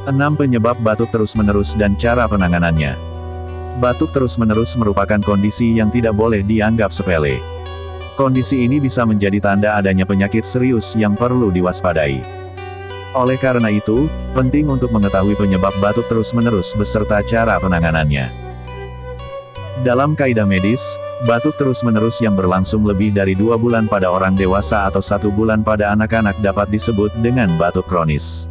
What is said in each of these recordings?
6 Penyebab batuk terus-menerus dan cara penanganannya. Batuk terus-menerus merupakan kondisi yang tidak boleh dianggap sepele. Kondisi ini bisa menjadi tanda adanya penyakit serius yang perlu diwaspadai. Oleh karena itu, penting untuk mengetahui penyebab batuk terus-menerus beserta cara penanganannya. Dalam kaidah medis, batuk terus-menerus yang berlangsung lebih dari 2 bulan pada orang dewasa atau 1 bulan pada anak-anak dapat disebut dengan batuk kronis.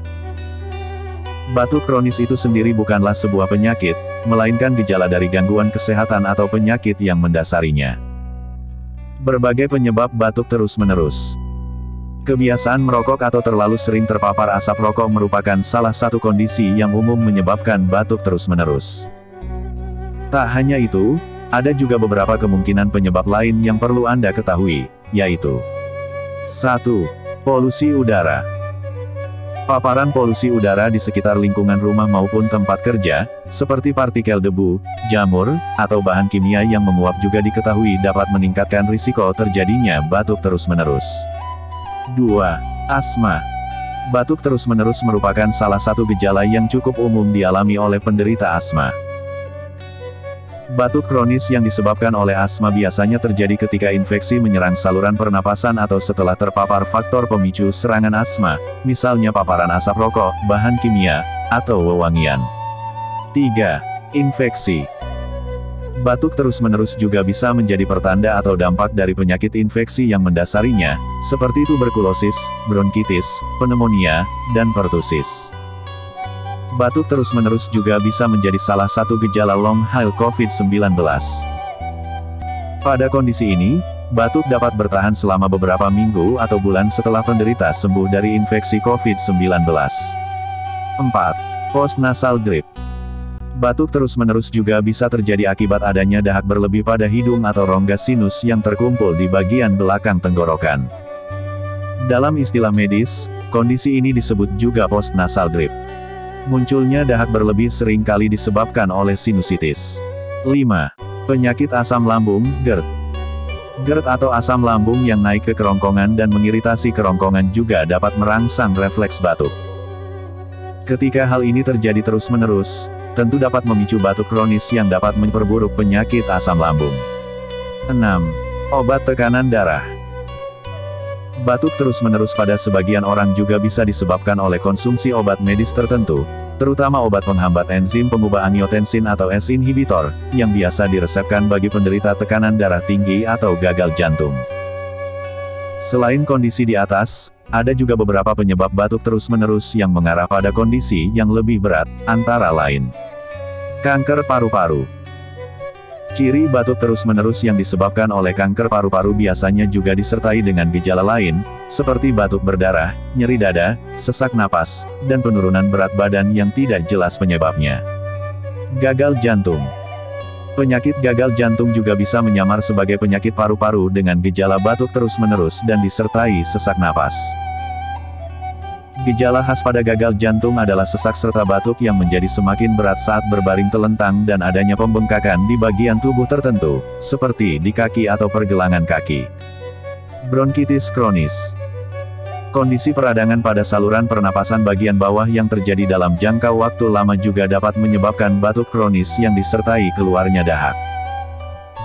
Batuk kronis itu sendiri bukanlah sebuah penyakit, melainkan gejala dari gangguan kesehatan atau penyakit yang mendasarinya. Berbagai penyebab batuk terus-menerus. Kebiasaan merokok atau terlalu sering terpapar asap rokok merupakan salah satu kondisi yang umum menyebabkan batuk terus-menerus. Tak hanya itu, ada juga beberapa kemungkinan penyebab lain yang perlu Anda ketahui, yaitu 1. Polusi udara. Paparan polusi udara di sekitar lingkungan rumah maupun tempat kerja, seperti partikel debu, jamur, atau bahan kimia yang menguap juga diketahui dapat meningkatkan risiko terjadinya batuk terus-menerus. 2. Asma. Batuk terus-menerus merupakan salah satu gejala yang cukup umum dialami oleh penderita asma. Batuk kronis yang disebabkan oleh asma biasanya terjadi ketika infeksi menyerang saluran pernapasan atau setelah terpapar faktor pemicu serangan asma, misalnya paparan asap rokok, bahan kimia, atau wewangian. 3. Infeksi. Batuk terus-menerus juga bisa menjadi pertanda atau dampak dari penyakit infeksi yang mendasarinya, seperti tuberkulosis, bronkitis, pneumonia, dan pertusis. Batuk terus-menerus juga bisa menjadi salah satu gejala long haul COVID-19. Pada kondisi ini, batuk dapat bertahan selama beberapa minggu atau bulan setelah penderita sembuh dari infeksi COVID-19. 4. Postnasal drip. Batuk terus-menerus juga bisa terjadi akibat adanya dahak berlebih pada hidung atau rongga sinus yang terkumpul di bagian belakang tenggorokan. Dalam istilah medis, kondisi ini disebut juga postnasal drip. Munculnya dahak berlebih sering kali disebabkan oleh sinusitis. 5. Penyakit asam lambung, GERD. GERD atau asam lambung yang naik ke kerongkongan dan mengiritasi kerongkongan juga dapat merangsang refleks batuk. Ketika hal ini terjadi terus-menerus, tentu dapat memicu batuk kronis yang dapat memperburuk penyakit asam lambung. 6. Obat tekanan darah. Batuk terus-menerus pada sebagian orang juga bisa disebabkan oleh konsumsi obat medis tertentu, terutama obat penghambat enzim pengubah angiotensin atau ACE inhibitor, yang biasa diresepkan bagi penderita tekanan darah tinggi atau gagal jantung. Selain kondisi di atas, ada juga beberapa penyebab batuk terus-menerus yang mengarah pada kondisi yang lebih berat, antara lain kanker paru-paru. Ciri batuk terus-menerus yang disebabkan oleh kanker paru-paru biasanya juga disertai dengan gejala lain, seperti batuk berdarah, nyeri dada, sesak napas, dan penurunan berat badan yang tidak jelas penyebabnya. Gagal jantung. Penyakit gagal jantung juga bisa menyamar sebagai penyakit paru-paru dengan gejala batuk terus-menerus dan disertai sesak napas. Gejala khas pada gagal jantung adalah sesak serta batuk yang menjadi semakin berat saat berbaring telentang dan adanya pembengkakan di bagian tubuh tertentu, seperti di kaki atau pergelangan kaki. Bronkitis kronis. Kondisi peradangan pada saluran pernapasan bagian bawah yang terjadi dalam jangka waktu lama juga dapat menyebabkan batuk kronis yang disertai keluarnya dahak.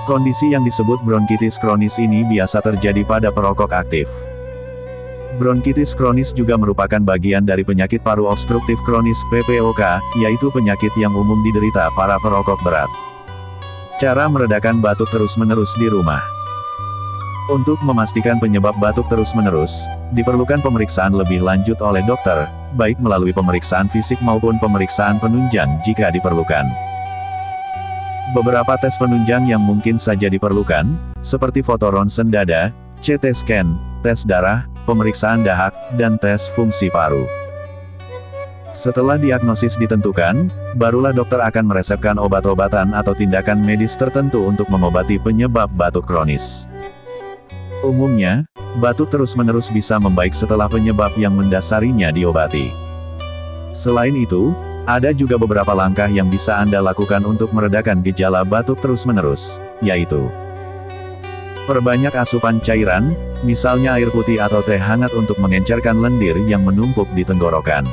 Kondisi yang disebut bronkitis kronis ini biasa terjadi pada perokok aktif. Bronkitis kronis juga merupakan bagian dari penyakit paru obstruktif kronis (PPOK), yaitu penyakit yang umum diderita para perokok berat. Cara meredakan batuk terus-menerus di rumah. Untuk memastikan penyebab batuk terus-menerus, diperlukan pemeriksaan lebih lanjut oleh dokter, baik melalui pemeriksaan fisik maupun pemeriksaan penunjang jika diperlukan. Beberapa tes penunjang yang mungkin saja diperlukan, seperti foto ronsen dada, CT scan, tes darah, pemeriksaan dahak, dan tes fungsi paru. Setelah diagnosis ditentukan, barulah dokter akan meresepkan obat-obatan atau tindakan medis tertentu untuk mengobati penyebab batuk kronis. Umumnya, batuk terus-menerus bisa membaik setelah penyebab yang mendasarinya diobati. Selain itu, ada juga beberapa langkah yang bisa Anda lakukan untuk meredakan gejala batuk terus-menerus, yaitu perbanyak asupan cairan, misalnya air putih atau teh hangat untuk mengencerkan lendir yang menumpuk di tenggorokan.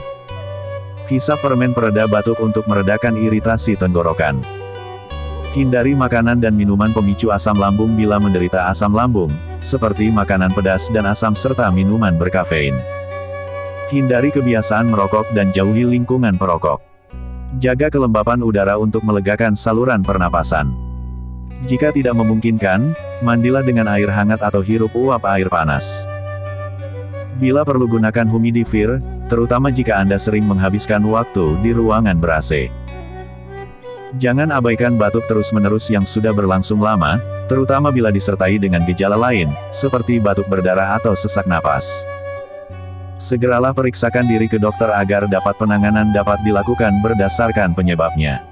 Hisap permen pereda batuk untuk meredakan iritasi tenggorokan. Hindari makanan dan minuman pemicu asam lambung bila menderita asam lambung, seperti makanan pedas dan asam serta minuman berkafein. Hindari kebiasaan merokok dan jauhi lingkungan perokok. Jaga kelembapan udara untuk melegakan saluran pernapasan. Jika tidak memungkinkan, mandilah dengan air hangat atau hirup uap air panas. Bila perlu gunakan humidifier, terutama jika Anda sering menghabiskan waktu di ruangan ber-AC. Jangan abaikan batuk terus-menerus yang sudah berlangsung lama, terutama bila disertai dengan gejala lain, seperti batuk berdarah atau sesak napas. Segeralah periksakan diri ke dokter agar dapat penanganan dapat dilakukan berdasarkan penyebabnya.